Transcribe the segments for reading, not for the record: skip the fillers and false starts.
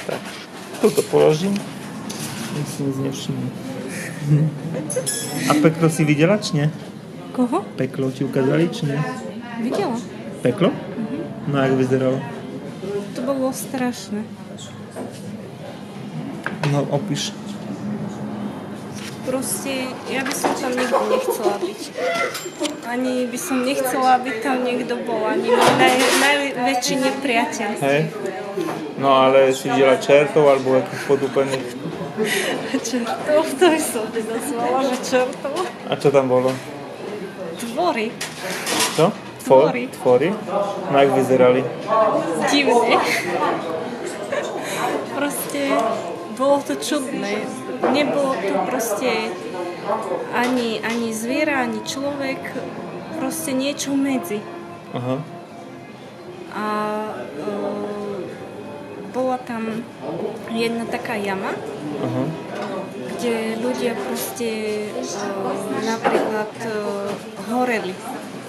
Tak, tu to položím. Nech si nic nevšimne. A peklo si videla, či nie? Koho? Peklo ti ukázali, či nie? Videla. Peklo? No, jak vyzeralo? To bolo strašné. No, opíš. Proste, ja by som tam nikdy nechcela byť. Ani by som nechcela, aby tam niekto bol. Ani môj najväčší nepriateľ. Hej? No, ale si videla čertov alebo akých podúpených? Čertov? To by som nazvala, že čertov. A čo tam bolo? Tvory. Čo? Tvory. Tvory? No, jak vyzerali? Divne. Proste bolo to čudné. Nebolo to proste ani zviera, ani človek. Proste niečo medzi. Aha. A bola tam jedna taká jama, Aha. kde ľudia proste napríklad horeli.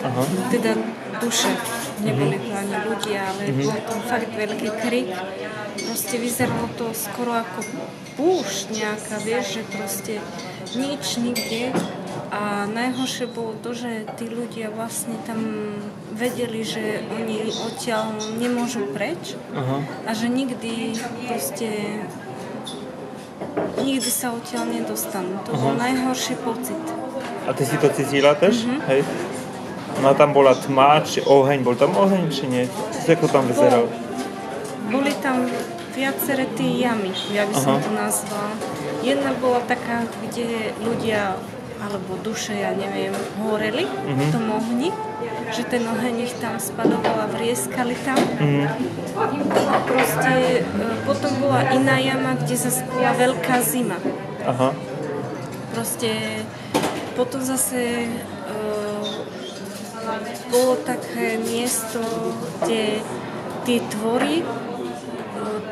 Aha. Teda duše. Neboli to ani ľudia, ale bol tam fakt veľký krik. Proste vyzeralo to skoro ako púšť nejaká, vieš, že proste nič nikde. A najhoršie bolo to, že tí ľudia vlastne tam vedeli, že oni odtiaľ nemôžu preč. Aha. A že nikdy proste nikdy sa odtiaľ nedostanú. To bol najhorší pocit. A ty si to cítila tež? Hej? No a tam bola tma, či oheň, bol tam oheň, či nie? Ako tam vyzeral? Boli tam viaceré tie jamy, ja by som to nazvala. Jedna bola taká, kde ľudia, alebo duše, ja neviem, horeli v tom ohni, že ten oheň ich tam spadoval a vrieskali tam. A proste potom bola iná jama, kde zase bola veľká zima. Aha. Proste potom zase bolo také miesto, kde tie tvory,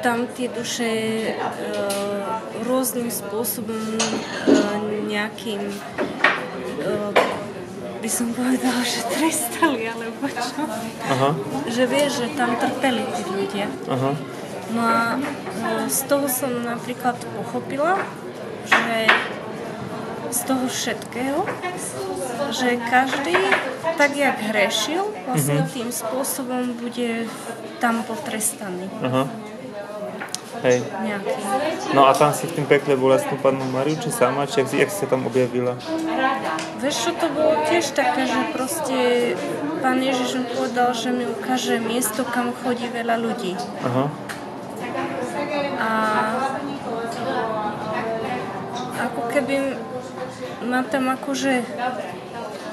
tam tie duše rôznym spôsobom nejakým, by som povedala, že trestali, alebo čo. Aha. Že vieš, že tam trpeli tí ľudia. Aha. No a z toho som napríklad pochopila, že z toho všetkého, že každý, tak jak hrešil, vlastne tým spôsobom bude tam potrestaný. Aha. Hej. Nejaký. No a tam si v tým pekle bola s tú Pannou Máriu, či sama, či jak si sa tam objavila? Vieš čo, to bolo tiež také, že proste Pán Ježiš mi povedal, že mi ukáže miesto, kam chodí veľa ľudí. Aha. A ako keby ma tam akože,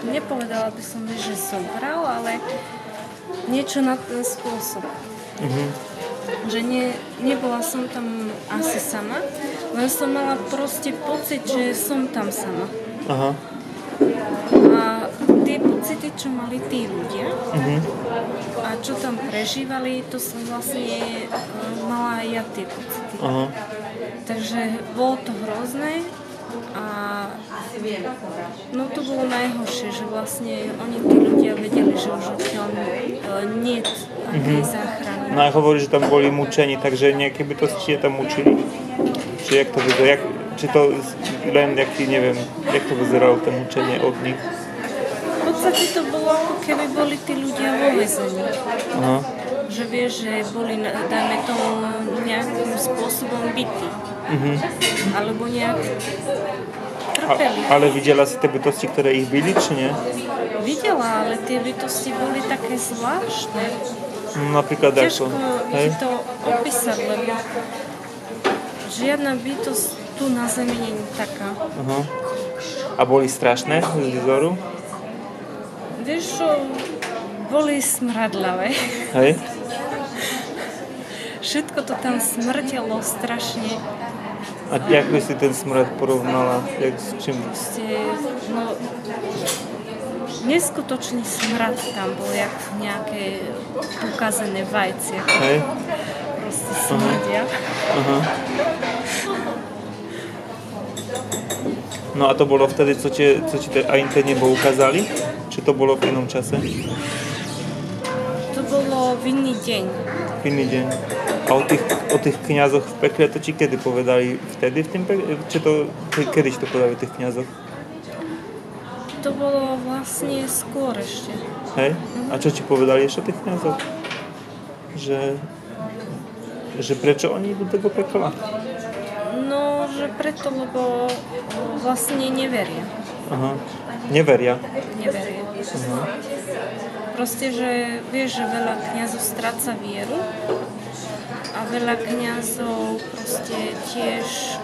nepovedala by som, že zobral, ale niečo na ten spôsob. Že nebola som tam asi sama, len som mala proste pocit, že som tam sama. Aha. A tie pocity, čo mali tí ľudia a čo tam prežívali, to som vlastne mala aj ja tie pocity. Aha. Takže bolo to hrozné a no to bolo najhoršie, že vlastne oni tí ľudia vedeli, že už odtiaľ niet akej záchrany. No a hovorí, že tam boli mučení, takže nejaké bytosti je tam mučili? Či jak to vyzerá? Či to len nejaký, neviem, jak to vyzeralo to mučenie od nich? V podstate to bolo ako keby boli tí ľudia vo väzení. Aha. Že vieš, že boli, dajme tomu, nejakým spôsobom bytí. Alebo nejak trpeli. Ale videla si tie bytosti, ktoré ich byli, či nie? Videla, ale tie bytosti boli také zvláštne. Napríklad Ťažko ako? ti to opísať, lebo žiadna bytosť tu na Zemi nie je taká. Aha. A boli strašné z výzoru? Vieš čo, boli smradlavé. Hej? Všetko to tam smrdelo strašne. A jak by si ten smrad porovnala? Jak, s čím? Proste, no, neskutočný smrad tam bol, jak nejaké ukázané vajcia. Hej? Proste smrdia. Aha. No a to bolo vtedy, co ti aj tie nebo ukázali? Či to bolo v inom čase? To bolo v iný deň. Iný deň. A o tých kňazoch v pekle to ti kedy povedali? Vtedy v tým pekle? Či to, kedy ti to povedali o tých kňazoch? To bolo vlastne skôr ešte. Hej? A čo ti povedali ešte o tých kňazoch? Že prečo oni idú do pekla? No, že preto, lebo vlastne neveria. Aha. Neveria? Neveria. Aha. Proste, že vieš, že veľa kňazov stráca vieru a veľa kňazov proste tiež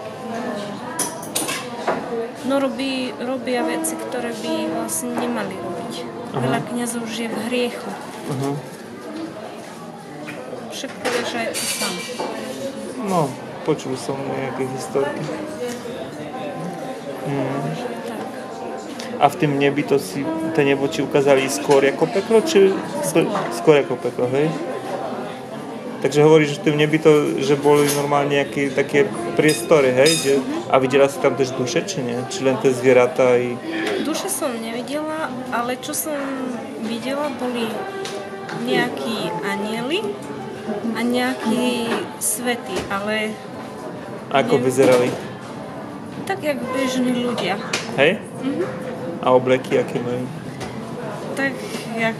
robia veci, ktoré by vlastne nemali robiť. Aha. Veľa kňazov žije v hriechu. Aha. Všetko vieš aj ty sám. No, počul som nejaké historky. Tak. A v tým nebi to nebo ti ukázali skôr ako peklo, či skôr ako peklo, hej? Takže hovoríš, že v tým nebi to, že boli normálne nejaké také priestory, hej? Že, a videla si tam tež duše, či nie? Či len tie zvieratá i... Duše som nevidela, ale čo som videla, boli nejakí anieli a nejakí svety, ale... Ako vyzerali? Tak, jak bežní ľudia. Hej? A obleky, aké majú? Tak, jak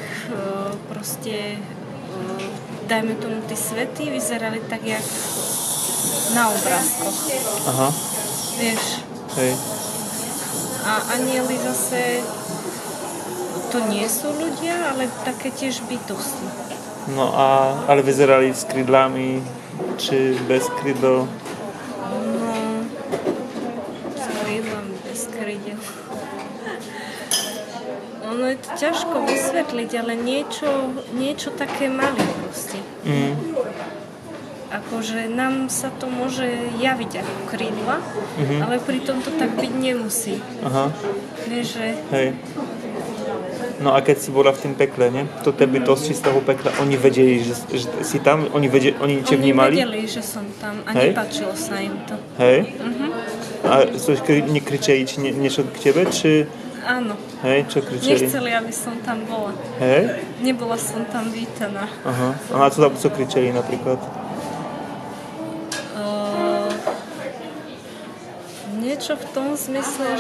proste, dajme tomu, tí svety vyzerali tak, jak na obrázkoch. Aha. Vieš. Hej. A anieli zase, to nie sú ľudia, ale také tiež bytosti. No ale vyzerali s krídlami, či bez krídel? No, s krídlami, bez krídel. Ono je to ťažko vysvetliť, ale niečo také mali proste. Akože nám sa to môže javiť ako krídla, ale pritom to tak byť nemusí. Aha. Vieš, že... Hej. No a keď si bola v tým pekle, ne? To tie bytosti z toho pekla, oni vedeli, že si tam? Oni ťa vnímali? Oni vedeli, že som tam a Hej. nepáčilo sa im to. Hej? A nekričeli niečo k tebe, či... Áno. Hej, čo kričeli? Nechceli, aby som tam bola. Hej? Nebola som tam vítaná. Aha. A na co kričeli napríklad? Niečo v tom zmysle,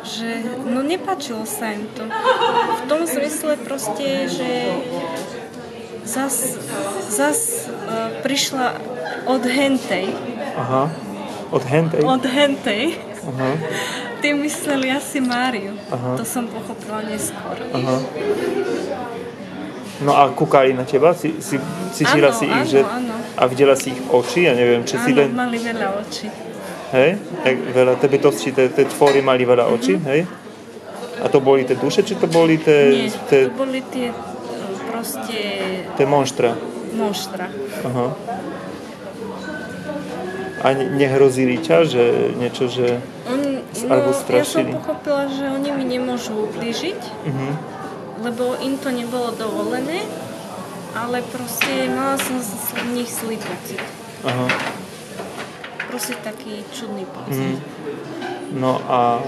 že no nepáčilo sa im to. V tom zmysle proste, že zas prišla od hentej. Aha. Od hentej? Od hentej. Aha. Ty mysleli asi Máriu. Aha. To som pochopila neskôr. Aha. No a kúkali na teba? Cítila si ich, že... Áno. A videla si ich oči? Ja neviem, či si len... Áno, mali veľa očí. Hej? Veľa, tie bytosti, tie tvory mali veľa očí, hej? A to boli tie duše, či to boli tie... Nie, to boli tie proste... Tie monštra. Monštra. Aha. A nehrozili ťa, že niečo, že... Alebo strašili? Ja som pochopila, že oni mi nemôžu ublížiť, lebo im to nebolo dovolené, ale proste mala som z nich zlý pocit. Aha. Proste taký čudný pocit. No a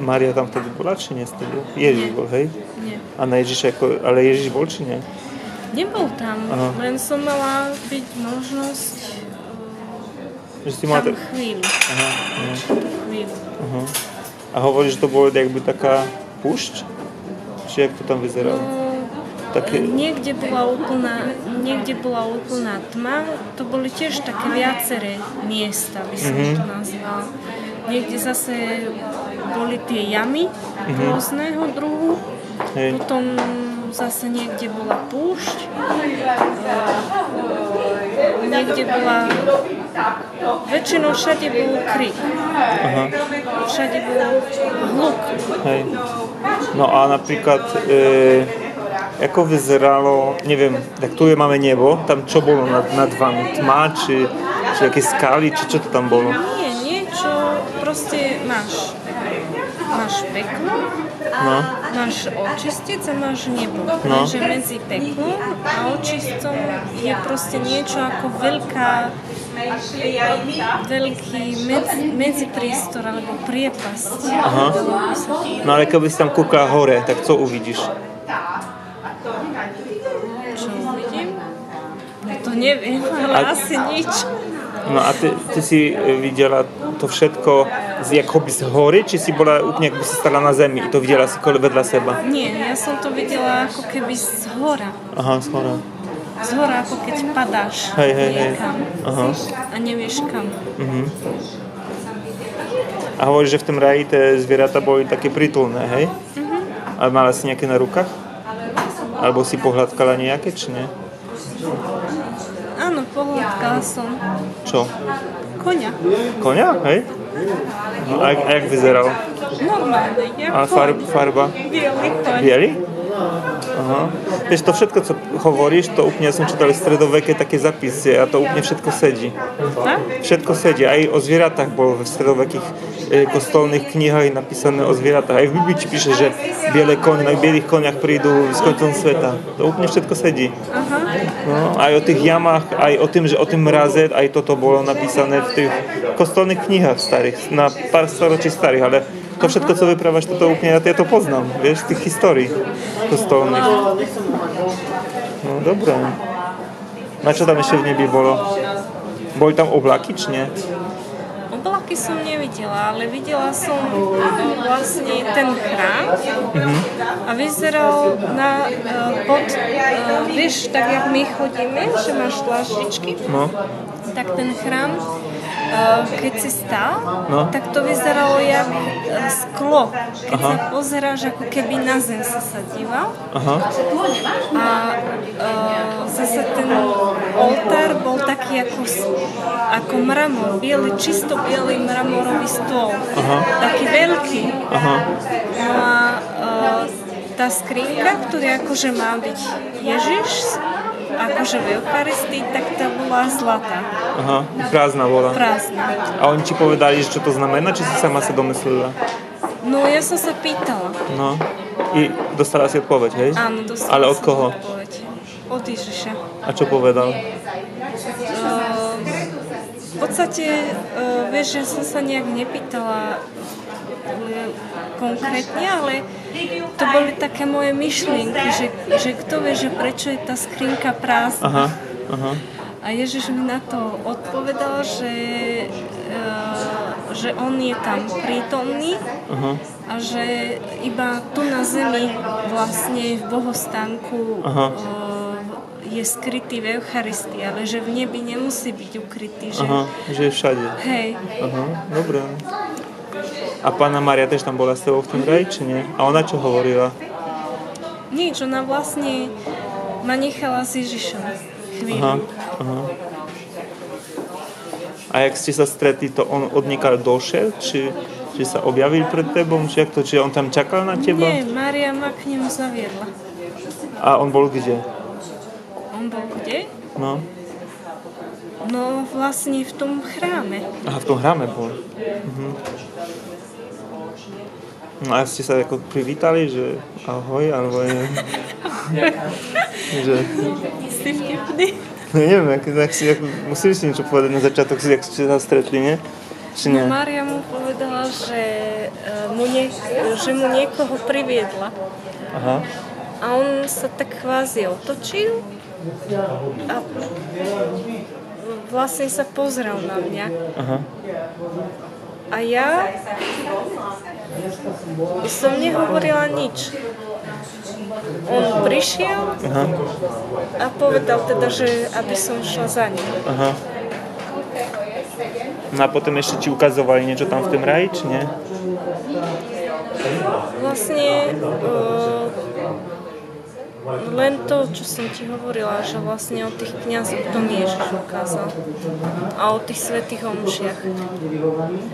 Mária tam vtedy bola, či nie vtedy? Ježiš bol, hej? Nie. A na Ježiša, ale Ježiš bol, či nie? Nebol tam, len som mala byť možnosť Že si mala tam chvíľu. Aha. Chvíľu. Aha. A hovoríš, že to bolo jakby taká púšť? Či jak to tam vyzeralo? Také... Niekde bola úplná tma, to boli tiež také viaceré miesta, by som to nazvala. Niekde zase boli tie jamy rôzneho druhu, potom zase niekde bola púšť, niekde bola, väčšinou všade bol krik, všade bol hluk. Hej. No a napríklad, ako vyzeralo, neviem, tak tu máme nebo, tam čo bolo nad vami? Tma, či aké skaly, či čo to tam bolo? Nie, niečo, proste máš peklo, máš očistec a máš nebo. Takže medzi peklom a očistcom je proste niečo ako veľký medzipriestor alebo priepasť. Aha. No ale keby si tam kúkala hore, tak co uvidíš? neviem, ale asi nič. No a ty si videla to všetko jakoby z hory, či si bola úplne, ako by si stala na zemi i to videla si vedľa seba? Nie, ja som to videla ako keby z hora. Aha, z hora. Z hora, ako keď padáš Hej. niekam Aha. a nevieš kam. A hovoríš, že v tom raji tie zvieratá boli také prítulné, hej? A mala si nejaké na rukách? Alebo si pohľadkala nejaké, či nie? Áno, pohľadkala som Čo? koňa. Koňa, hej? No, a jak vyzeral? Normálne, A farba? bielý koň. Bielý? Aha. Vieš, to všetko, co hovoríš, to úplne, ja som čítal stredoveké také zapisy a to úplne všetko sedí. Tak? Všetko sedí. Aj o zvieratách bolo v stredovekých kostolných knihách napísané o zvieratách. Aj v Biblii píše, že biele koň, na bielých koniach prídu z koncom sveta. To úplne všetko sedí. Aha. No, aj o tých jamách, aj o tým, že o tým mraze, aj toto bolo napísané v tých kostolných knihách starých, na pár storočí starých, ale to všetko, co vyprávaš, toto úplne, ja to poznám, vieš, z tých histórií kostolných. No, dobré. Na čo tam ešte v nebi bolo? Boli tam oblaky, či nie? Oblaky som nevidela, ale videla som vlastne ten chrám a vyzeral vieš, tak jak my chodíme, že máš dlaždičky, No. tak ten chrám, keď si stál, No. tak to vyzeralo jak sklo. Keď sa pozeráš, ako keby na zem si sa díval. Aha. A zase ten oltár bol taký ako mramor, čisto biely mramorový stôl. Taký veľký. Aha. No a tá skrinka, ktorá akože má byť Ježiš, akože v Eucharistii, tak tá bola zlatá. Aha. Prázdna bola. Prázdna. A oni ti povedali, čo to znamená, či si sama sa domyslila? No ja som sa pýtala. No. I dostala si odpoveď, hej? Áno, dostala Ale od som koho? odpoveď. Od Ježiša. A čo povedal? V podstate, vieš, že som sa nejak nepýtala konkrétne, ale to boli také moje myšlienky, že kto vie, že prečo je tá skrinka prázdna. Aha. A Ježiš mi na to odpovedal, že on je tam prítomný a že iba tu na zemi vlastne v bohostánku je skrytý v Eucharistii, ale že v nebi nemusí byť ukrytý. Že je všade. Hej. Aha, dobré. A Panna Mária tiež tam bola s tebou v tom raji, či nie? A ona čo hovorila? Nič, ona vlastne ma nechala s Ježišom chvíľu. Aha. A jak ste sa stretli, to on odniekal došiel? Či sa objavil pred tebou? Či on tam čakal na teba? Nie, Mária ma k nemu zaviedla. A on bol kde? On bol kde? No. No vlastne v tom chráme. Aha, v tom chráme bol. No a ste sa ako privítali, že ahoj, alebo že... Si vtipný. No neviem, museli si niečo povedať na začiatok, jak ste sa stretli, nie? Či nie? No Mária mu povedala, že mu niekoho priviedla. Aha. A on sa tak kvázi otočil a vlastne sa pozrel na mňa. Aha. A ja som nehovorila nič. On prišiel a povedal teda, že aby som šla za ním. Aha. No a potom ešte ti ukazovali niečo tam v tom raji, či nie? Vlastne len to, čo som ti hovorila, že vlastne o tých kňazoch to mi Ježiš ukázal. A o tých svätých omšiach.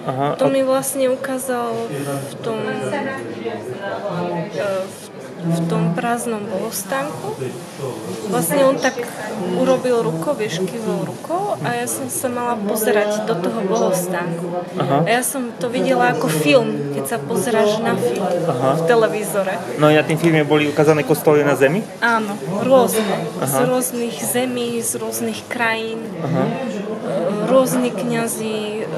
Aha. To mi vlastne ukázal v tom prázdnom bohostánku. Vlastne on tak urobil rukou, vieš, kývol rukou a ja som sa mala pozerať do toho bohostánku. A ja som to videla ako film, keď sa pozeráš na film v televízore. No a na tým filme boli ukázané kostoly na zemi? Áno, rôzne. Z rôznych zemí, z rôznych krajín. Rôzni kňazi,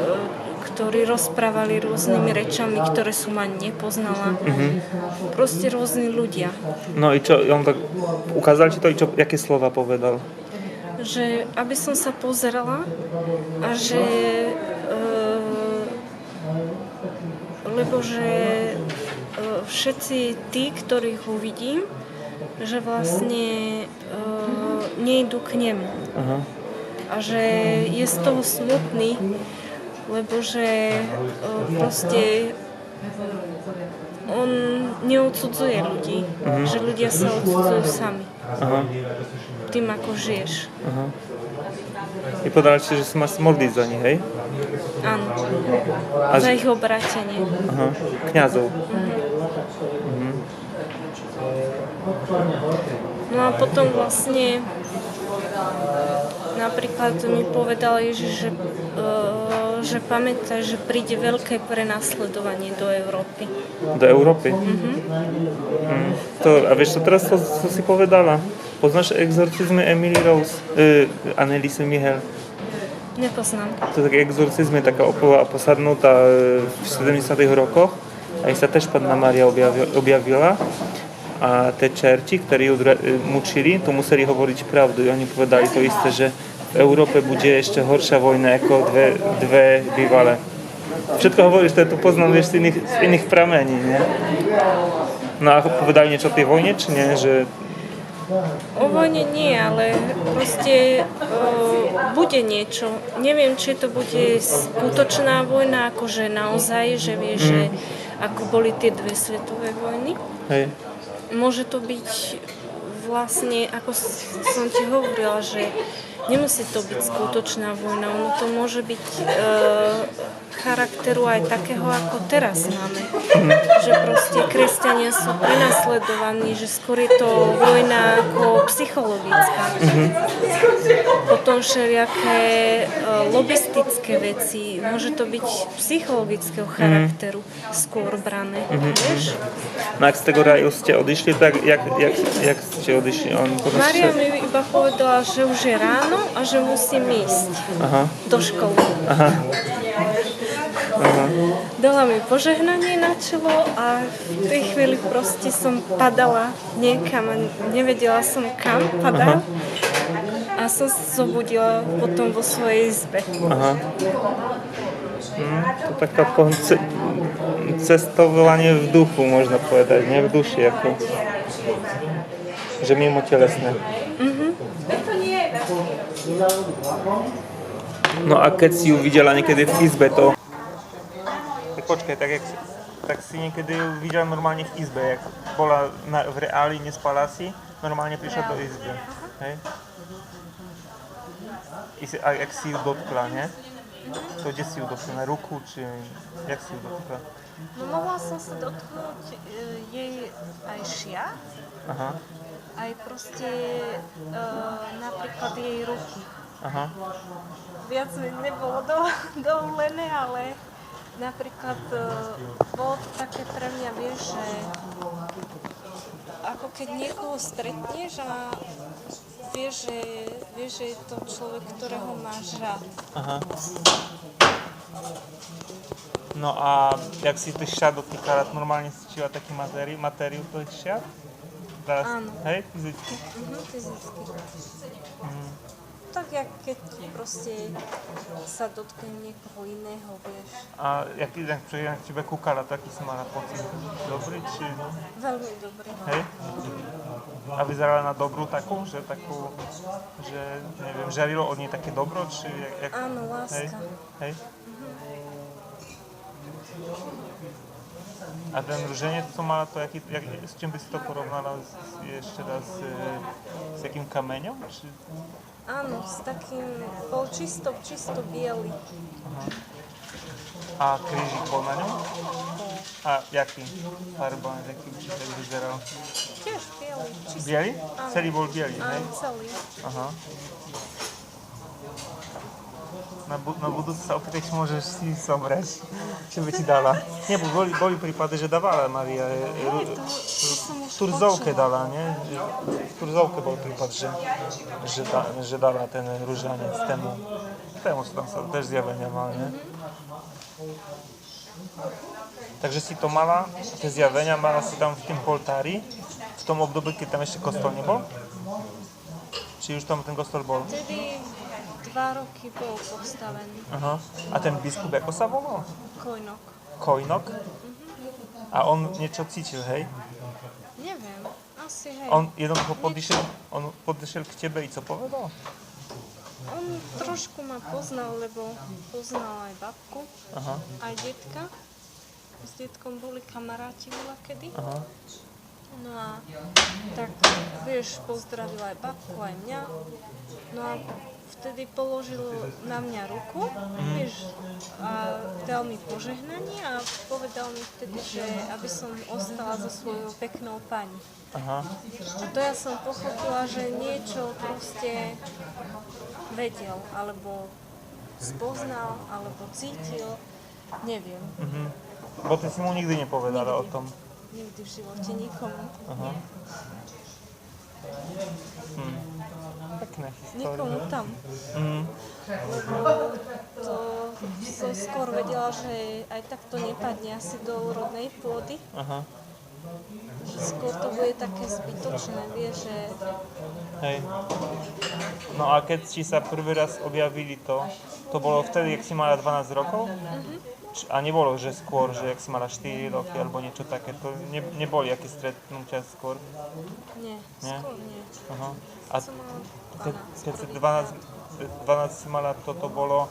ktorí rozprávali rôznymi rečami, ktoré som ani nepoznala. Proste rôzni ľudia. No i čo, on tak ukázal ti to, aké slova povedal? že aby som sa pozerala a že lebo že všetci tí, ktorých uvidím, že vlastne nejdu k nemu. Aha. A že je z toho smutný, lebo že proste on neodsudzuje ľudí, že ľudia sa odsudzujú sami. Aha. Tým, ako žiješ. Aha. I povedala ti, že sa máš modliť za nich, hej? Áno. A Za ich obrátenie. Aha. Kňazov. No a potom vlastne napríklad mi povedal Ježiš, že pamätaj, že príde veľké prenasledovanie do Európy. Do Európy? To, a vieš, čo teraz to si povedala? Poznáš exorcizmy Emily Rose? Anneliese Michel? Nepoznám. To také exorcizmy, taká posadnutá v 70. rokoch. Aj sa tež Panna Mária objavila. A te čerti, ktorí ju mučili, to museli hovoriť pravdu. I oni povedali to isté, že v Európe bude ešte horšia vojna ako dve bývalé. Všetko hovoríš, to tu poznám z iných pramení, nie? No a povedali niečo o tej vojne, či nie? Že... O vojne nie, ale proste bude niečo. Neviem, či to bude skutočná vojna, akože naozaj, že vieš, že ako boli tie dve svetové vojny. Hej. Môže to byť vlastne, ako som ti hovorila, že nemusí to byť skutočná vojna, ono to môže byť charakteru aj takého, ako teraz máme. Že proste kresťania sú prenasledovaní, že skôr je to vojna ako psychologická. Potom všelijaké lobistické veci, môže to byť psychologického charakteru skôr brané, vieš? No ak z tego raju ste odišli, tak jak ste odišli? Mária mi iba povedala, že už je ráno a že musím ísť do školy. Aha. Dala mi požehnanie na čelo a v tej chvíli proste som padala niekam a nevedela som kam padám. A som sa zobudila potom vo svojej izbe. Aha. To taká cestovanie v duchu, možno povedať, nie v duši, ako že mimo telesné. No a keď si ju videla niekedy v izbe, to... Počkaj, tak si niekedy ju videla normálne v izbe, jak bola v reáli, nespala si, normálne prišla do izby, hej? A jak si ju dotkla, nie? To kde si ju dotkla, na ruku, či jak si ju dotkla? No mohla som sa dotknúť jej aj šia, aj proste napríklad jej ruky. Aha. Viac mi nebolo dovolené, ale napríklad bolo to také pre mňa, vieš, že ako keď niekoho stretneš a vieš, že je to človek, ktorého máš rád. Aha. No a jak si ty šat dotýkala, normálne si čila taký matériu toho šat? Áno. Hej, fyzicky? Fyzicky. Tak, jak keď proste sa dotknem niekoho iného, vieš. A jak tebe kúkala, taký si mala pocit? Dobrý, či... Veľmi dobrý. Hej? A vyzerala na dobrú takú, že neviem, žarilo od nej také dobro, či... Áno, láska. Hej? A ten ruženec, co mala to, s čím by si to porovnala ešte raz, s jakým kameňom? Či... Áno, s takým, bol čisto biely. A krížik bol na ňom? A jaký? Farba, jaký vyzeral? Tiež biely. Biely? Celý bol biely, hej? Áno, celý. Aha. Na budúce sa opýtať, či môžeš si somrať, či by ti dala. Nie, boli prípady, že dávala Maria. Turzovke dala, nie? V Turzovke bol prípad, že dala ten ružanec tému, čo tam sa tež zjavenia mal, nie? Takže si to mala, tie zjavenia mala si tam v tým poltári, v tom období, keď tam ešte kostol nebol? Či už tam ten kostol bol? Vtedy 2 roky bol postavený. Aha. A ten biskup, ako sa volal? Kojnok. Kojnok? A on niečo cítil, hej? Neviem, asi hej. On jednoducho podišiel k tebe i co povedal? On trošku ma poznal, lebo poznal aj babku, Aha. aj detka. S detkom boli kamaráti voľakedy. Aha. No a tak, vieš, pozdravil aj babku, aj mňa. No a vtedy položil na mňa ruku, vieš, a dal mi požehnanie a povedal mi vtedy, že aby som ostala so svojou peknou pani. Aha. A to ja som pochopila, že niečo proste vedel, alebo spoznal, alebo cítil, neviem. Bo ty si mu nikdy nepovedala o tom. Nikdy v živote nikomu. Aha. Pekné histórie. Nikomu tam. Lebo to som skôr vedela, že aj tak to nepadne asi do úrodnej pôdy. Aha. Že skôr to bude také zbytočné, vieš, že Hej. No a keď ti sa prvý raz objavili to bolo vtedy, jak si mala 12 rokov? A nebolo, že skôr, že jak si mala 4 roky alebo niečo také, to neboli aké stretnutia skôr? nie, Nie? skôr nie. Aha. A Som mala keď si 12 si mala, toto bolo,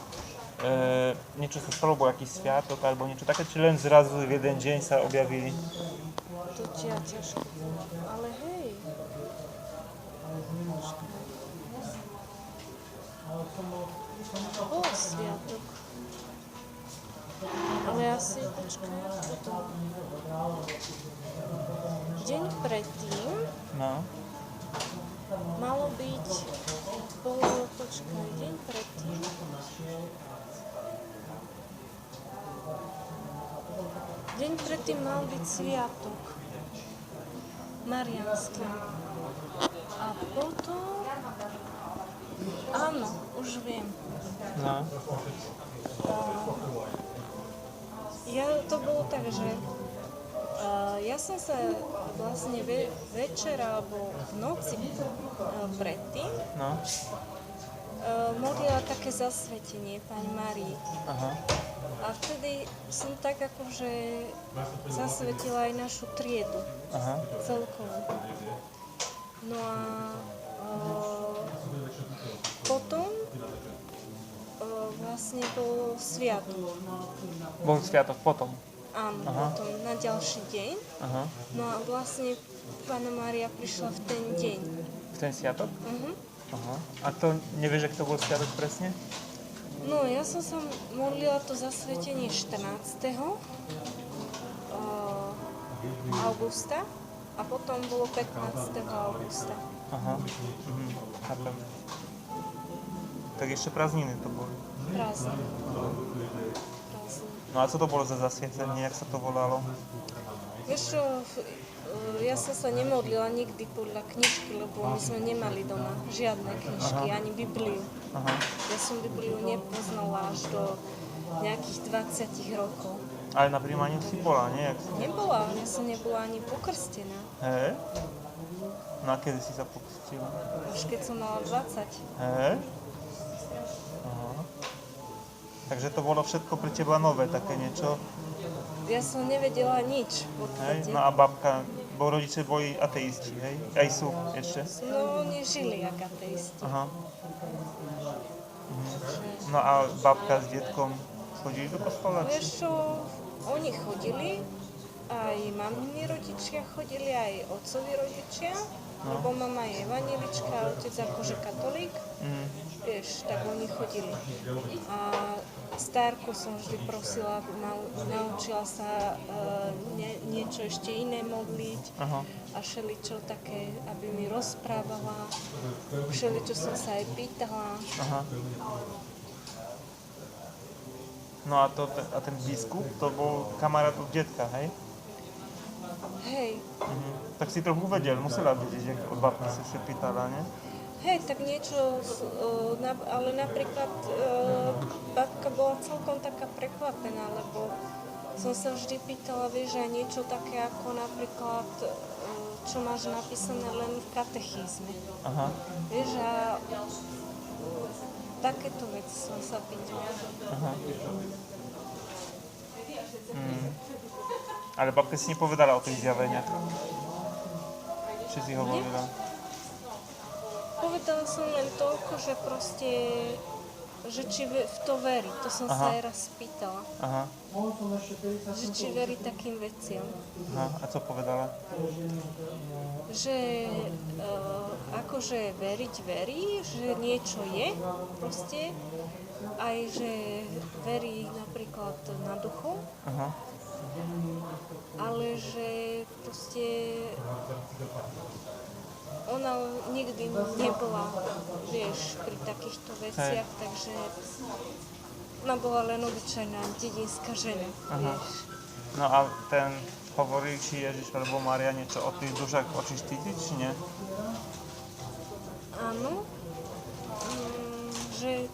niečo sa stalo, bol aký sviatok alebo niečo také, či len zrazu v jeden deň sa objavili? To ťažko. Ale hej. Bol sviatok. Ale asi, počkaj, potom. Deň predtým No. malo byť, počkaj, deň predtým. Deň predtým mal byť sviatok. Mariánsky. A potom... Áno, už viem. No. To bolo tak, že ja som sa vlastne večer alebo v noci predtým No. modlila také zasvetenie Pani Márii. Aha. A vtedy som tak akože zasvetila aj našu triedu. Aha. Celkovo. No a potom vlastne bol sviatok. Bol sviatok potom. Áno, Aha. potom na ďalší deň. Aha. No a vlastne Panna Mária prišla v ten deň. V ten sviatok? Mhm. Aha. A to nevieš, ak to bol sviatok presne? No, ja som sa modlila to zasvetenie 14. augusta a potom bolo 15. augusta. Aha. Chápem. Tak ešte prázdniny to boli. Prázdne. No a co to bolo za zasvietenie, jak sa to volalo? Vieš čo, ja som sa nemodlila nikdy podľa knižky, lebo my sme nemali doma žiadne knižky, ani Bibliu. Aha. Ja som Bibliu nepoznala až do nejakých 20 rokov. Ale na príjmaniu si bola, nie? Nebola, ja som nebola ani pokrstená. Hej? No a kedy si sa pokrstila? Už keď som mala 20. Hej? Aha. Takže to bolo všetko pre teba nové, také niečo? Ja som nevedela nič v Hej? podstate. No a babka, bo rodiče boli ateisti, hej? Aj sú ešte? No, oni žili jak ateisti. Aha. No a babka s detkom chodili do kostola? Vieš čo, oni chodili, aj mamini rodičia chodili, aj otcovi rodičia, lebo mama je evanjelička, a otec akože katolík. Vieš, tak oni chodili. A stárku som vždy prosila, aby naučila sa niečo ešte iné modliť. Aha. A všeličo také, aby mi rozprávala. Všeličo som sa aj pýtala. Aha. No a ten biskup, to bol kamarát od detka, hej? Hej, Tak si trochu vedel, musela vedieť, jak od babky sa ešte pýtala, nie? hej, tak niečo, ale napríklad babka bola celkom taká prekvapená, lebo som sa vždy pýtala, vieš, aj niečo také ako napríklad, čo máš napísané len v katechizme. Aha. Vieš, a takéto veci som sa pýtala. Aha. Ale babka si nepovedala o tých zjaveniach. Či si hovorila? Povedala som len toľko, že proste, že či v to verí. To som sa aj raz spýtala. Aha. Že či verí takým veciam. Aha. A co povedala? Že akože veriť verí, že niečo je proste, aj že verí napríklad na duchu, Aha. ale že proste ona nikdy nebola, vieš, pri takýchto veciach, takže ona bola len obyčajná dedinská žena, vieš. No a ten hovorí, či Ježiš alebo Mária niečo o tých dušách očistiti, či nie? Áno, že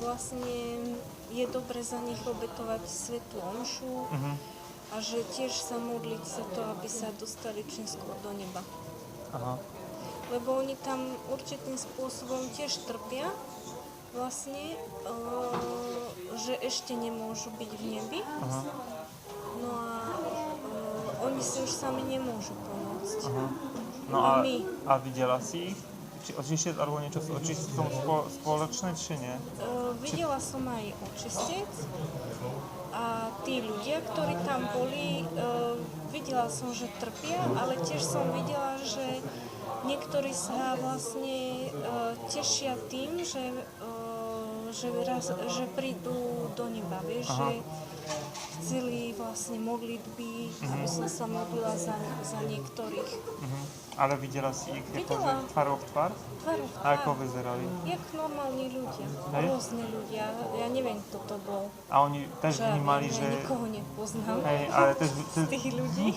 vlastne je dobre za nich obetovať svätú omšu a že tiež sa modliť za to, aby sa dostali čím skôr do neba. Aha. Lebo oni tam určitým spôsobom tiež trpia, vlastne, že ešte nemôžu byť v nebi. Aha. No a oni si už sami nemôžu pomôcť. Aha. No a videla si ich? Či očistec alebo niečo s očistcom spoločné, či nie? Videla som aj očistec a tí ľudia, ktorí tam boli, videla som, že trpia, ale tiež som videla, že niektorí sa vlastne tešia tým, že prídu do neba, vieš, že chceli vlastne modlitby, aby som sa modlila za niektorých. Ale videla si ich Videla. tvárou v tvár? Tvárou v A ako tvár. vyzerali? Jak normálni ľudia, Hej. rôzne ľudia, ja neviem, kto to bol. A oni tež vnímali, ja že... nikoho nepoznám Hej, ale tež, z tých ľudí.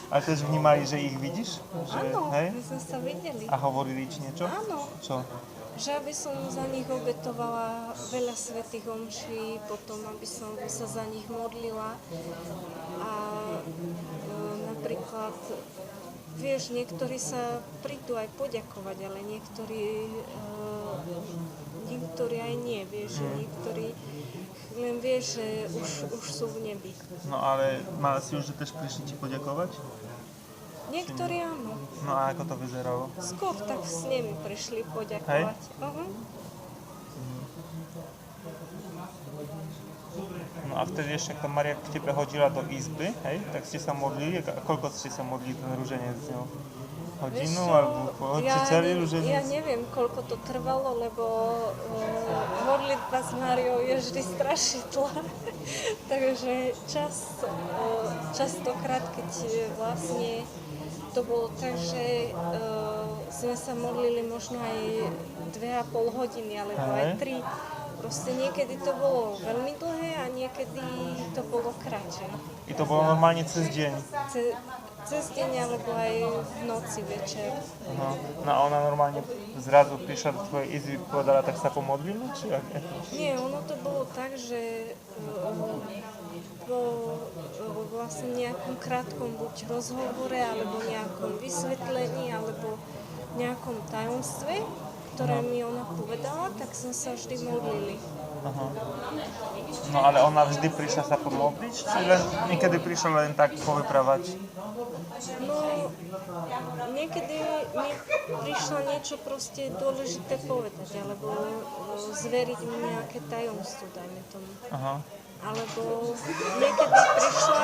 ale tež vnímali, že ich vidíš? Že, Áno, hej? my sme sa videli. A hovorili ti niečo? Áno. Čo? Že aby som za nich obetovala veľa svätých omší, potom aby som sa za nich modlila. A napríklad, vieš, niektorí sa prídu aj poďakovať, ale niektorí aj nie, vieš, niektorí len vieš, že už sú v nebi. No ale mala si už, že tež prišli ti poďakovať? Niektorí áno. No a ako to vyzeralo? Skôr tak s nimi prišli poďakovať. No a vtedy ešte, ak tá Maria k tebe hodila do izby, hej, tak ste sa modlili, a koľko ste sa modlili ten ruženec s ňou? Hodinu alebo celý ruženec? Ja neviem, koľko to trvalo, lebo modlitba s Máriou je vždy strašidla. Takže častokrát, keď vlastne to bolo tak, že sme sa modlili možno aj 2,5 hodiny, alebo aj 3. Proste niekedy to bolo veľmi dlhé a niekedy to bolo kratšie. I to bolo normálne cez deň? Cez deň alebo aj v noci večer. Aha. No a ona normálne zrazu prišla do tvojej izby, povedala, tak sa pomodlili, či aké? Nie, ono to bolo tak, že po vlastne nejakom krátkom buď rozhovore, alebo nejakom vysvetlení, alebo nejakom tajomstve, ktoré mi ona povedala, tak sme sa vždy modlili. Aha. No ale ona vždy prišla sa pomodliť, či len niekedy prišla len tak povyprávať? No, niekedy mi prišlo niečo proste dôležité povedať, alebo zveriť mi nejaké tajomstvo, dajme tomu. Aha. Alebo niekedy prišla,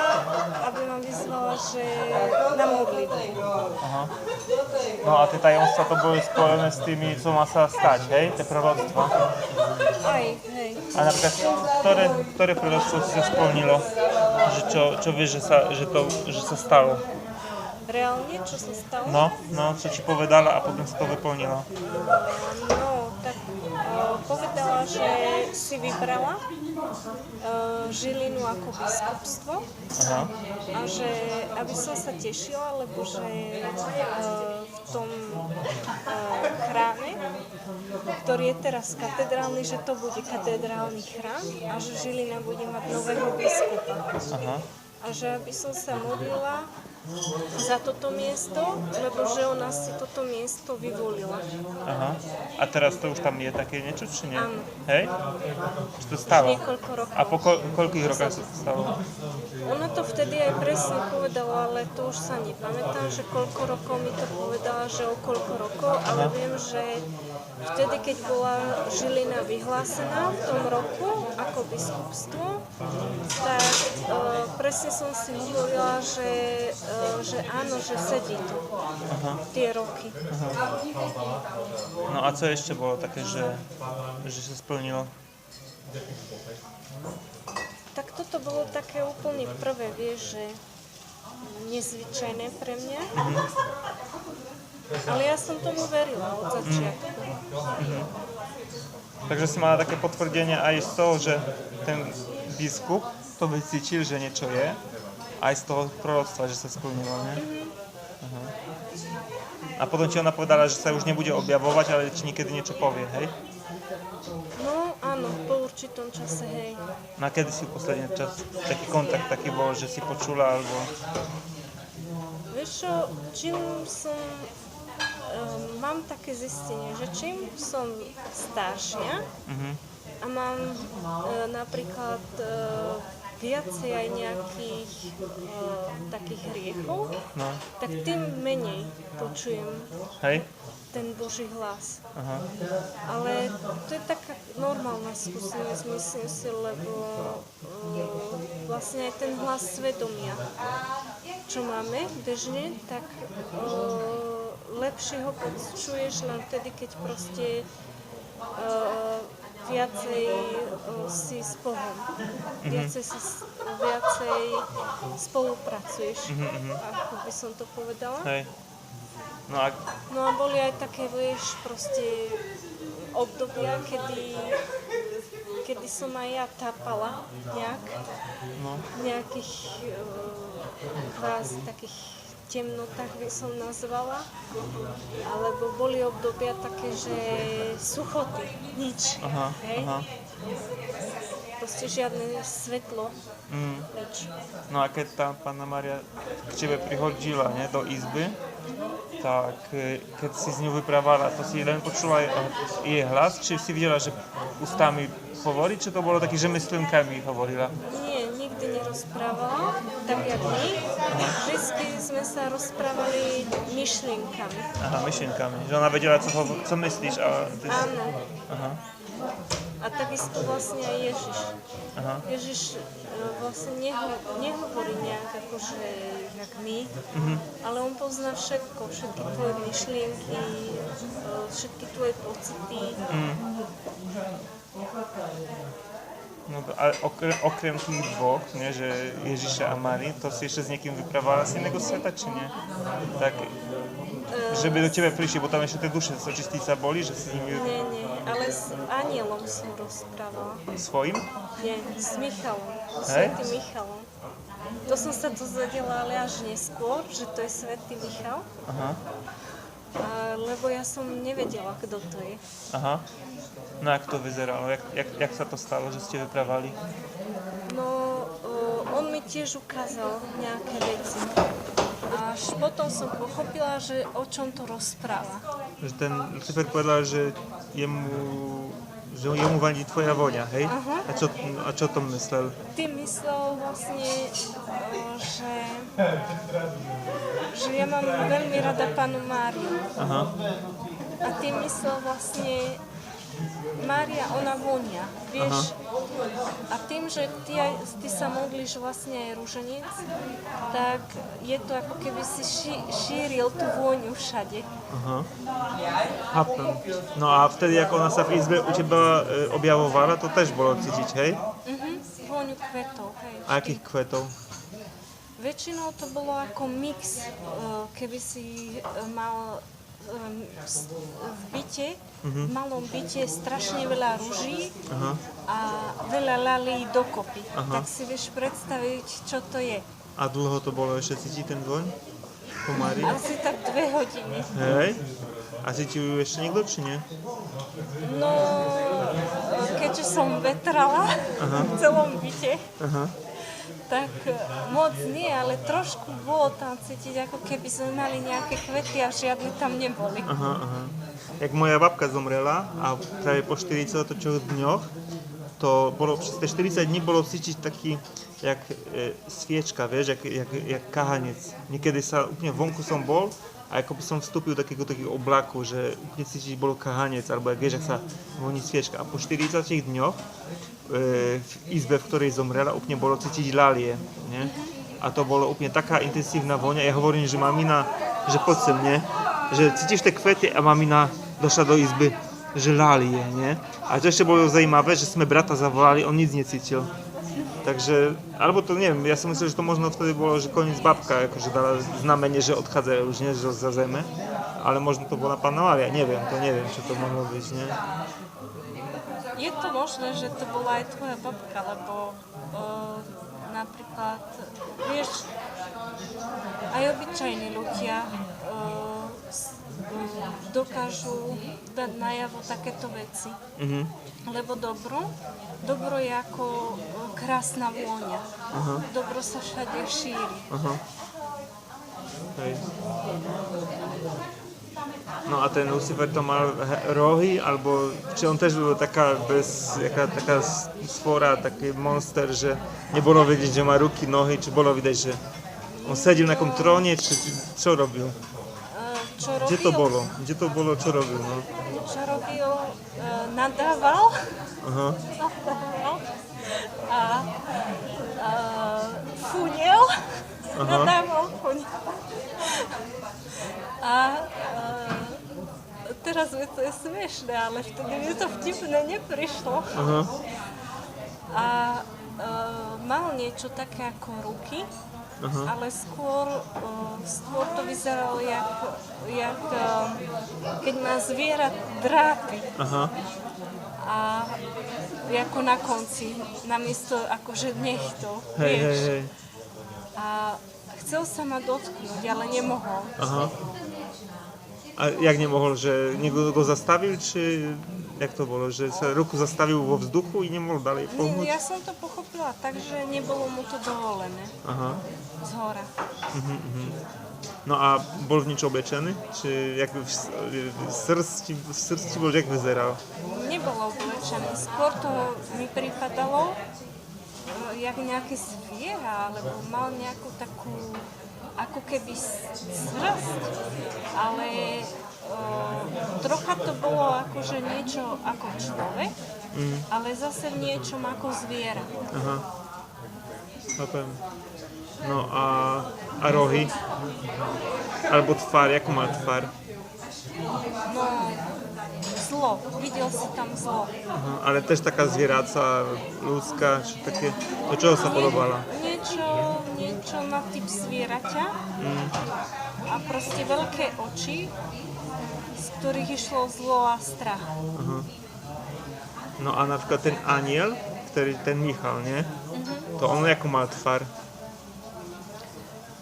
aby ma vyzvala, že na modlitbu. Aha. No a tie tajomstvá to boli spojené s tými, co má sa stať, hej? Tie proroctva. Aj, hej. A napríklad, ktoré proroctvo si sa splnilo? Že čo vieš, že sa stalo? Reálne, čo sa stalo? No, čo ti povedala a potom sa to vyplnilo. No, tak povedala, že si vybrala Žilinu ako biskupstvo. Aha. A že aby som sa tešila, lebo že v tom chráme, ktorý je teraz katedrálny, že to bude katedrálny chrám a že Žilina bude mať nového biskupa. Aha. A že aby som sa modlila za toto miesto, lebo že ona si toto miesto vyvolila. Aha. A teraz to už tam je také niečo, či nie? Áno. Hej? Čo to stalo? Niekoľko rokov. A po koľkých rokoch sa to stalo? Ona to vtedy aj presne povedala, ale to už sa nepamätám, že koľko rokov mi to povedala, že o koľko rokov, ale viem, že vtedy, keď bola Žilina vyhlásená v tom roku ako biskupstvo, tak presne som si hovorila, že áno, že sedí tu tie roky. No a co ešte bolo také, že sa splnilo? Tak toto bolo také úplne prvé, vieš, že nezvyčajné pre mňa. Ale ja som tomu verila od začiatku. Takže si mala také potvrdenie aj z toho, že ten biskup to vycítil, že niečo je, aj z toho proroctva, že sa splnilo, nie? Aha. A potom ti ona povedala, že sa už nebude objavovať, ale či niekedy niečo povie, hej? No áno, po určitom čase, hej. No a kedy si posledný čas taký kontakt taký bol, že si počula, alebo... Vieš čo, čím som... mám také zistenie, že čím som staršia a mám napríklad viacej aj nejakých takých hriechov, No, tak tým menej počujem hej? ten Boží hlas. Aha. Ale to je taká normálna skúsenosť, myslím si, lebo vlastne aj ten hlas svedomia, čo máme bežne, tak lepšie ho počuješ len vtedy, keď proste viacej si s Bohom, viacej spolupracuješ, ako by som to povedala. Hej. No a boli aj také, vieš, proste obdobia, kedy som aj ja tápala nejak, v nejakých kvázi takých temnotách by som nazvala, alebo boli obdobia také, že suchoty, nič, hej? Proste žiadne svetlo, nič. No a keď tá Panna Mária k tebe prihodila, ne, do izby, tak keď si z ňou vyprávala, to si len počula jej hlas, či si videla, že ústami hovorí, či to bolo taký, že myslinkami hovorila? Nie, nikdy nerozprávala, tak jak my. Vždycky sme sa rozprávali myšlienkami. Aha, myšlienkami, že ona vedela, co myslíš. A ty... Áno. Aha. A takisto vlastne aj Ježiš. Aha. Ježiš vlastne nehovorí nejak akože jak my, ale on pozná všetko, všetky tvoje myšlienky, všetky tvoje pocity. No a okrem tých dvoch, nie, že Ježiša a Márii, to si ešte s niekým vyprávala z iného sveta, či nie? Tak, že by do tebe prišli, bo tam ešte tie duše sočistíca boli, že si s nimi... Nie, ale s anielom som rozprávala. Svojím? Nie, s Michalom, Hej? svätým Michalom. To som sa dozvedela ale až neskôr, že to je svätý Michal. Aha. Lebo ja som nevedela, kto to je. Aha. No jak to vyzeralo? Jak sa to stalo, že ste vyprávali? No, on mi tiež ukázal nejaké veci. Až potom som pochopila, že o čom to rozpráva. Že ten Lucifer povedal, že jemu vadí tvoja voňa, hej? Aha. A čo tom myslel? Tým myslel vlastne, že ja mám veľmi rada Pannu Máriu. Aha. A tým myslel vlastne, Mária, ona vonia, vieš. A tým, že ty sa modlíš vlastne aj ruženec, tak je to ako keby si šíril tú vôňu všade. Aha. Chápem. No a vtedy, ako ona sa v izbe u teba objavovala, to tež bolo cítiť, hej? Vôňu kvetov, hej. A akých kvetov? Väčšinou to bolo ako mix, keby si mal v byte, v malom byte strašne veľa ruží a veľa lalí dokopy. Tak si vieš predstaviť, čo to je. A dlho to bolo ešte cítiť ten dvoň? Po Márii? Asi tak 2 hodiny. Hej? A cítil ju ešte niekto, či nie? No, keďže som vetrala v celom byte, tak moc nie, ale trošku bolo tam cítiť, ako keby sme mali nejaké kvety a žiadne tam neboli. Aha. Jak moja babka zomrela a práve po 40 dňoch, to bolo, przez te 40 dní bolo cítiť taký, jak sviečka, vieš, jak kahanec. Niekedy sa úplne vonku som bol a ako by som vstúpil do takého oblaku, že úplne cítiť bolo kahanec, alebo jak vieš, jak sa voní sviečka. A po 40 dňoch v izbe, v ktorej zomrela, úplne bolo cítiť lalie, nie? A to bolo úplne taká intenzívna voňa. Ja hovorím, že mamina, že poď sem, nie? Že cítiš tie kvety a mamina došla do izby, že lalie, nie? A to ešte bolo zajímavé, že sme brata zavolali, on nic necítil. Takže, alebo to neviem, ja si myslím, že to možno vtedy bolo, že koniec babka akože dala znamenie, že odchádzajú už, nie, že za zeme. Ale možno to bola Panna Mária, neviem, čo to mohlo byť, nie? Je to možné, že to bola aj tvoja babka, lebo napríklad, vieš, aj obyčajní ľudia dokážu dať najavo takéto veci. Lebo dobro je ako krásna vôňa. Dobro sa všade šíri. Hej. No a ten Lucifer to mal rohy, alebo či on tež byl taká taká stvora, taký monster, že nebolo vidieť, že má ruky, nohy, či bolo vidieť, že on sedel na takom tróne, či čo robil? Čo robil? Kde to bolo? Kde to bolo, čo robil? No? Čo robil? Nadával. A funiel. Nadával, funiel. A teraz mi to je smiešné, ale vtedy mi to vtipné neprišlo. A mal niečo také ako ruky, ale skôr to vyzeralo jak keď má zviera drápy. A ako na konci, namiesto akože nechtov, vieš. Hej. A chcel sa ma dotknúť, ale nemohol. A jak nemohol, že niekto go zastavil, či jak to bolo, že sa ruku zastavil vo vzduchu i nemohol ďalej pohnúť? Ja som to pochopila tak, že nebolo mu to dovolené. Zhora. No a bol v niečo oblečený? Či jak v srsti bol, jak vyzeral? Nebolo oblečený, skôr to mi pripadalo jak nejaké zviera, alebo mal nejakú takú ako keby srst, ale trocha to bolo akože niečo ako človek, ale zase v niečom ako zviera. Chápem. No a rohy? Alebo tvár, ako má tvár? No, zlo. Videl si tam zlo. Ale tež taká zvieráca, ľudská, či také, do čoho sa podobala? Niečo na typ zvieraťa a proste veľké oči, z ktorých išlo zlo a strach. No a napríklad ten aniel, ten Michal, nie? To on ako mal tvár?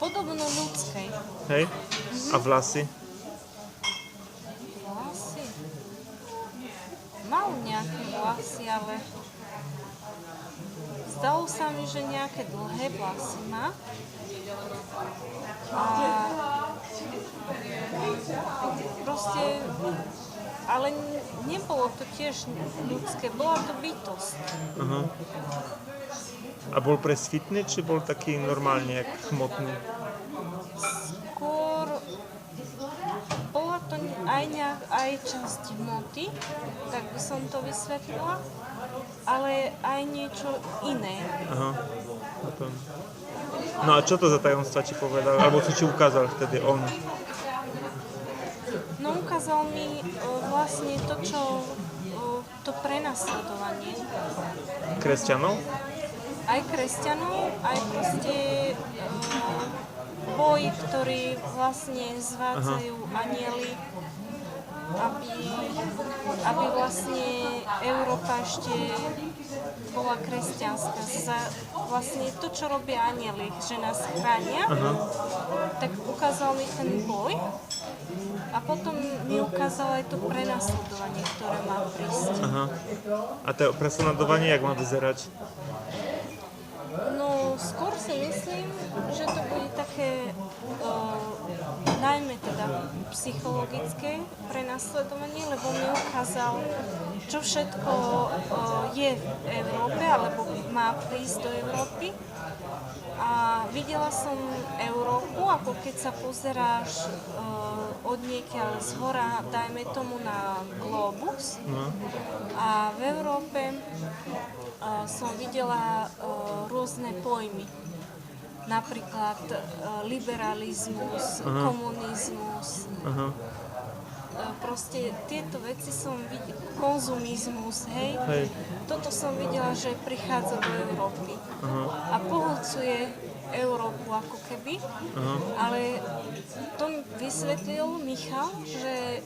Podobno ľudskej. Hej? A vlasy? Vlasy? Mal nejaké vlasy, ale zdalo sa mi, že nejaké dlhé vlasy má. A proste, ale nebolo to tiež ľudské, bola to bytosť. A bol presvitný, či bol taký normálne, jak hmotný? Skôr bola to aj časť hmoty, tak by som to vysvetlila, ale aj niečo iné. No a čo to za tajomstva ti povedal, alebo co ti ukázal vtedy on? No ukázal mi vlastne to, čo to prenasledovanie. Kresťanov? Aj kresťanov, aj proste boj, ktorý vlastne zvádzajú anjeli, aby vlastne Európa ešte bola kresťanská. Vlastne to, čo robia anjeli, že nás chránia, tak ukázal mi ten boj a potom mi ukázal aj to prenasledovanie, ktoré má prísť. A to prenasledovanie, jak má vyzerať? No, skôr si myslím, že to bude také najmä teda psychologické prenasledovanie, lebo mi ukázal, čo všetko je v Európe, alebo má prísť do Európy. A videla som Európu, ako keď sa pozeráš od niekiaľ z hora, dajme tomu na globus. A v Európe som videla rôzne pojmy. Napríklad liberalizmus, komunizmus. Proste tieto veci som videla, konzumizmus, hej. Toto som videla, že prichádza do Európy a pohľcuje Európu ako keby, ale to mi vysvetlil Michal, že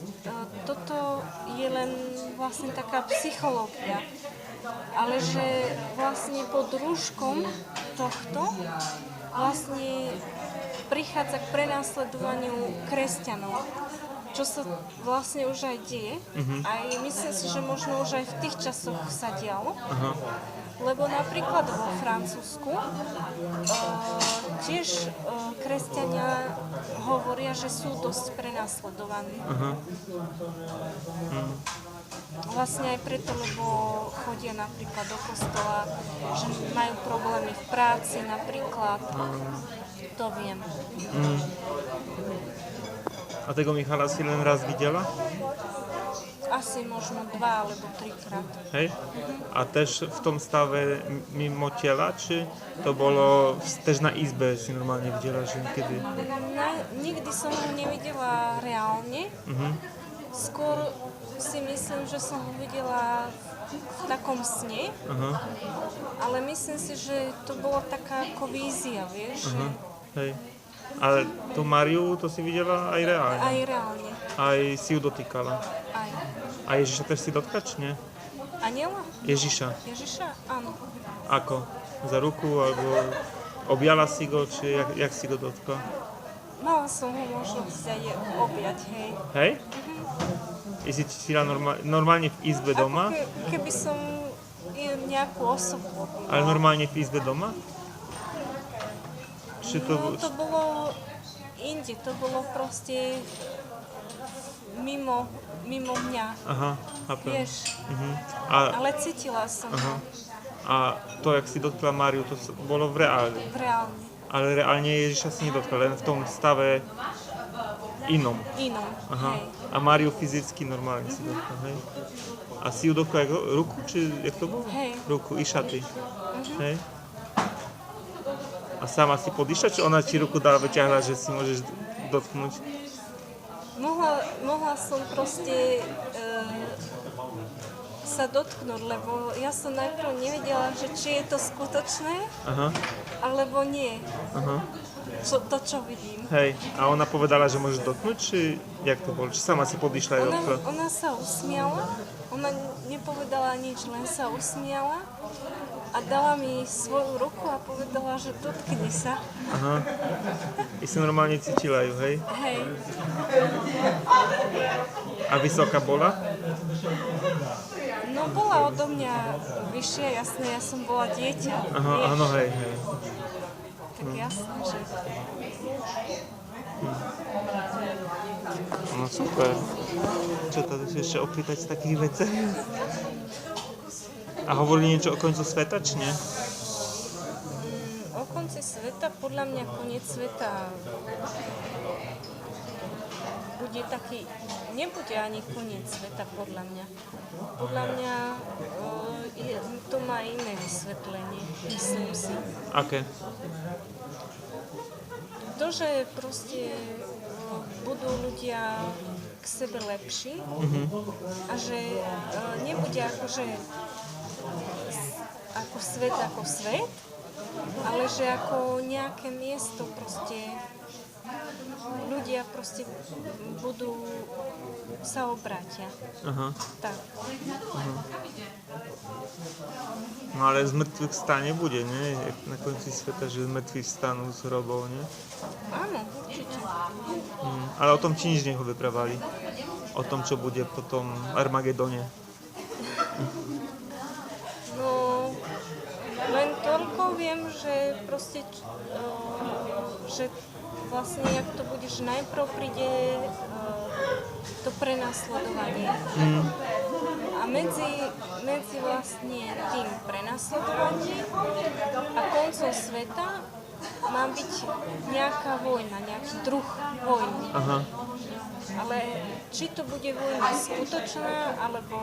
toto je len vlastne taká psychológia, ale že vlastne pod rúškom tohto vlastne prichádza k prenasledovaniu kresťanov, čo sa vlastne už aj deje. A myslím si, že možno už aj v tých časoch sa dialo. Lebo napríklad vo Francúzsku tiež kresťania hovoria, že sú dosť prenasledovaní. Vlastne aj preto, lebo chodia napríklad do kostola, že majú problémy v práci napríklad. To viem. A tego Michala si len raz videla? Asi možno 2 alebo 3 krát. Hej? A też w tom stave mimo tela, czy to bolo też na izbe si normálne videla, že niekedy? Nikdy som ho nevidela reálne. Skôr si myslím, že som ho videla v takom sne. Ale myslím si, že to bola taká ako vízia, vieš? Hej. Ale tú Mariu, to si videla aj reálne? Aj reálne. Aj si ju dotýkala? Aj. A Ježiša też si dotkla, či nie? Aniela? Ježiša. Ježiša? Áno. Ako? Za ruku, alebo objala si go, či jak si go dotkla? Mala som ho možnosť aj objať, hej. Hej? I si cítila normálne v izbe doma? Ako keby som nejakú osobu objala. Ale normálne v izbe doma? Či to... No, to bolo inde, to bolo proste mimo mňa. Aha, chápem. Vieš, ale cítila som. A to, jak si dotkla Máriu, to bolo v reálne? V reálne. Ale reálne Ježiša si nedotkla, len v tom stave inom. Inom, Aha. hej. A Máriu fyzicky normálne si dotkla, hej? A si ju dotkla ruku, či jak to bolo? Hej. Ruku i šaty. Hej? A sama si podišla, či ona ti ruku dala, vyťahla, že si môžeš dotknúť? Mohla som proste sa dotknúť, lebo ja som najprv nevedela, že či je to skutočné, alebo nie. To, čo vidím. Hej, a ona povedala, že môžeš dotknúť, či jak to bolo? Či sama si podišla aj dotkla? Ona sa usmiala, ona nepovedala nič, len sa usmiala a dala mi svoju ruku a povedala, že dotkni sa. Aha. I si normálne cítila ju, hej? Hej. A vysoká bola? No bola odo mňa vyššia, jasné, ja som bola dieťa. Aha, áno, hej. Tak jasné, že... No super. Čo to ešte opýtať z takých vecí? A hovorili niečo o koncu sveta, či nie? O konci sveta, podľa mňa koniec sveta bude taký, nebude ani koniec sveta, podľa mňa. Podľa mňa to má iné vysvetlenie, myslím si. Aké? To, že proste budú ľudia k sebe lepší a že nebude akože ako svet, ale že ako nejaké miesto proste ľudia proste budú sa obrátia. Aha. Tak. No ale z mŕtvych stane bude, nie? Na konci sveta, že z mŕtvych stanú z hrobov, nie? Áno, určite. Ale o tom ti nič nevyprávali. O tom, čo bude po tom Armagedone. No, len toľko, viem, že proste, že vlastne, jak to budeš, najprv príde to prenasledovanie. A medzi vlastne tým prenasledovaním a koncom sveta má byť nejaká vojna, nejaký druh vojny. Aha. Ale či to bude vojna skutočná, alebo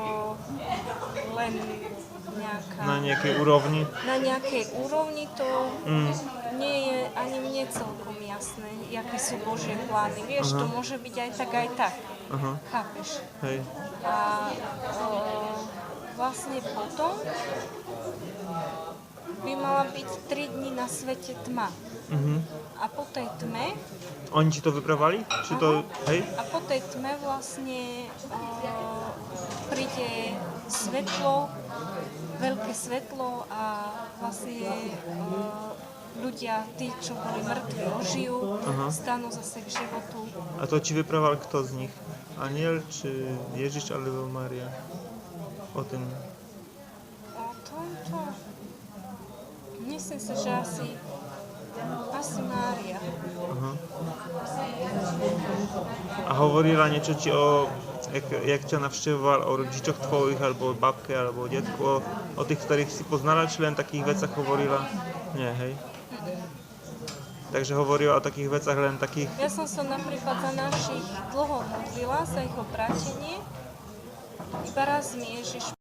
len nejaká... Na nejakej úrovni? Na nejakej úrovni to nie je ani mne celkom jasné, aké sú Božie plány. Vieš, to môže byť aj tak. Aha. Chápeš? Hej. A vlastne potom by mala byť 3 dni na svete tma. A po tej tme... Oni ti to vyprávali? Či to, hej? A po tej tme vlastne príde svetlo, veľké svetlo a vlastne ľudia, tí, čo boli mŕtvi, ožijú, stanú zase k životu. A to ti vyprával kto z nich? Aniel, či Ježiš, alebo Mária? O tom to... Myslím si, že asi Mária. Aha. A hovorila niečo ti o, jak ťa navštevoval, o rodičoch tvojich, alebo o babke, alebo o detku, o tých, ktorých si poznala, či len takých vecach hovorila? Nie, hej? Takže hovorila o takých vecach, len takých... Ja som sa napríklad za našich dlho modlila, za ich obrátenie. Iba raz mi Ježiš